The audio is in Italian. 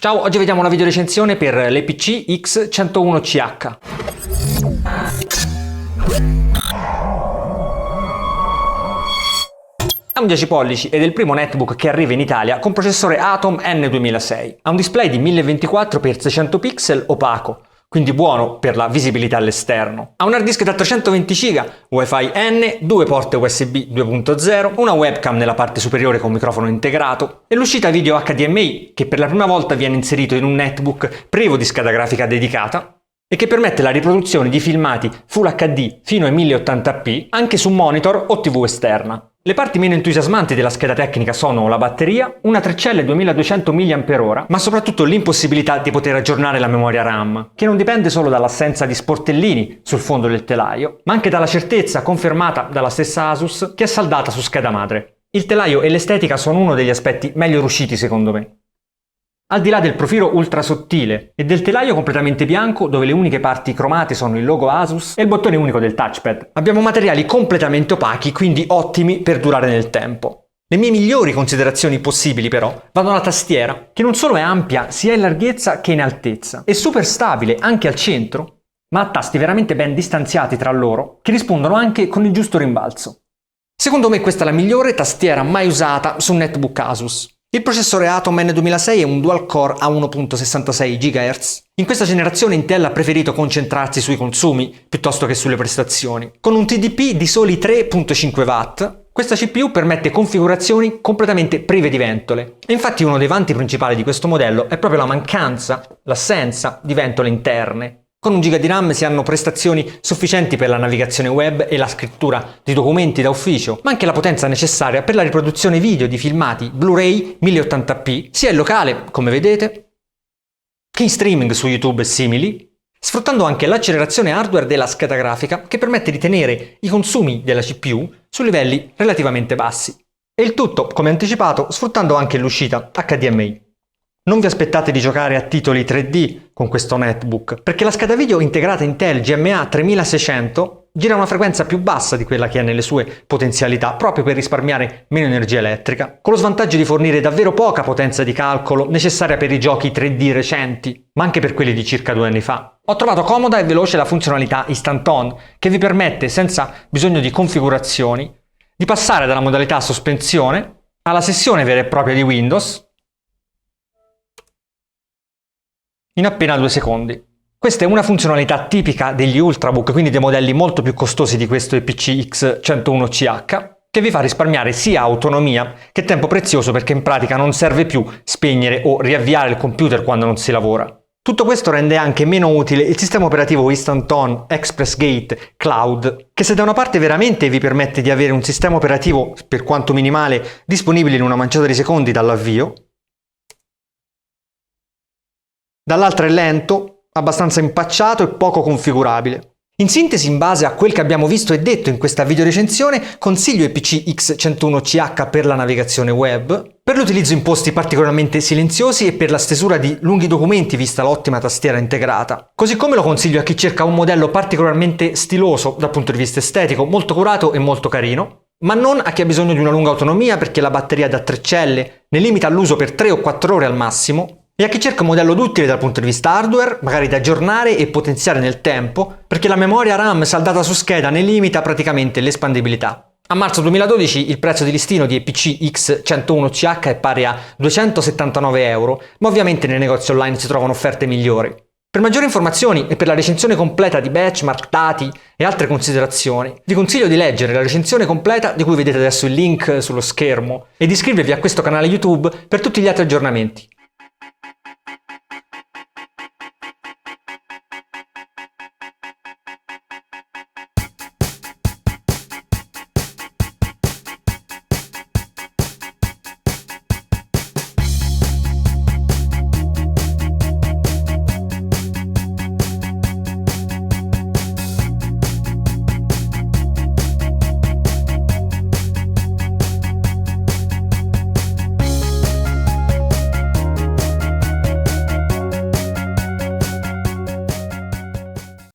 Ciao, oggi vediamo una video recensione per l'EPC X101CH. Ha un 10 pollici ed è il primo netbook che arriva in Italia con processore Atom N2006. Ha un display di 1024x600 pixel opaco, quindi buono per la visibilità all'esterno. Ha un hard disk da 320 GB, Wi-Fi N, due porte USB 2.0, una webcam nella parte superiore con microfono integrato e l'uscita video HDMI che per la prima volta viene inserito in un netbook privo di scheda grafica dedicata e che permette la riproduzione di filmati Full HD fino ai 1080p anche su monitor o TV esterna. Le parti meno entusiasmanti della scheda tecnica sono la batteria, una 3 celle 2200 mAh, ma soprattutto l'impossibilità di poter aggiornare la memoria RAM, che non dipende solo dall'assenza di sportellini sul fondo del telaio, ma anche dalla certezza confermata dalla stessa Asus che è saldata su scheda madre. Il telaio e l'estetica sono uno degli aspetti meglio riusciti secondo me. Al di là del profilo ultra sottile e del telaio completamente bianco dove le uniche parti cromate sono il logo Asus e il bottone unico del touchpad, abbiamo materiali completamente opachi, quindi ottimi per durare nel tempo. Le mie migliori considerazioni possibili però vanno alla tastiera, che non solo è ampia sia in larghezza che in altezza, è super stabile anche al centro, ma ha tasti veramente ben distanziati tra loro che rispondono anche con il giusto rimbalzo. Secondo me questa è la migliore tastiera mai usata su un netbook Asus. Il processore Atom N2006 è un dual-core a 1.66 GHz. In questa generazione Intel ha preferito concentrarsi sui consumi piuttosto che sulle prestazioni. Con un TDP di soli 3.5 W, questa CPU permette configurazioni completamente prive di ventole. E infatti uno dei vanti principali di questo modello è proprio l'assenza di ventole interne. Con 1 GB di RAM si hanno prestazioni sufficienti per la navigazione web e la scrittura di documenti da ufficio, ma anche la potenza necessaria per la riproduzione video di filmati Blu-ray 1080p, sia in locale, come vedete, che in streaming su YouTube e simili, sfruttando anche l'accelerazione hardware della scheda grafica che permette di tenere i consumi della CPU su livelli relativamente bassi. E il tutto, come anticipato, sfruttando anche l'uscita HDMI. Non vi aspettate di giocare a titoli 3D con questo netbook, perché la scheda video integrata Intel GMA 3600 gira a una frequenza più bassa di quella che ha nelle sue potenzialità, proprio per risparmiare meno energia elettrica, con lo svantaggio di fornire davvero poca potenza di calcolo necessaria per i giochi 3D recenti, ma anche per quelli di circa 2 anni fa. Ho trovato comoda e veloce la funzionalità Instant On, che vi permette, senza bisogno di configurazioni, di passare dalla modalità sospensione alla sessione vera e propria di Windows in appena 2 secondi. Questa è una funzionalità tipica degli Ultrabook, quindi dei modelli molto più costosi di questo EPC X101CH, che vi fa risparmiare sia autonomia che tempo prezioso perché in pratica non serve più spegnere o riavviare il computer quando non si lavora. Tutto questo rende anche meno utile il sistema operativo Instant On ExpressGate Cloud, che se da una parte veramente vi permette di avere un sistema operativo, per quanto minimale, disponibile in una manciata di secondi dall'avvio, dall'altra è lento, abbastanza impacciato e poco configurabile. In sintesi, in base a quel che abbiamo visto e detto in questa videorecensione, consiglio EPC X101CH per la navigazione web, per l'utilizzo in posti particolarmente silenziosi e per la stesura di lunghi documenti vista l'ottima tastiera integrata. Così come lo consiglio a chi cerca un modello particolarmente stiloso dal punto di vista estetico, molto curato e molto carino, ma non a chi ha bisogno di una lunga autonomia perché la batteria da 3 celle ne limita l'uso per 3 o 4 ore al massimo, e a chi cerca un modello duttile dal punto di vista hardware, magari da aggiornare e potenziare nel tempo, perché la memoria RAM saldata su scheda ne limita praticamente l'espandibilità. A marzo 2012 il prezzo di listino di EPC X101CH è pari a 279 €, ma ovviamente nei negozi online si trovano offerte migliori. Per maggiori informazioni e per la recensione completa di benchmark, dati e altre considerazioni, vi consiglio di leggere la recensione completa di cui vedete adesso il link sullo schermo e di iscrivervi a questo canale YouTube per tutti gli altri aggiornamenti.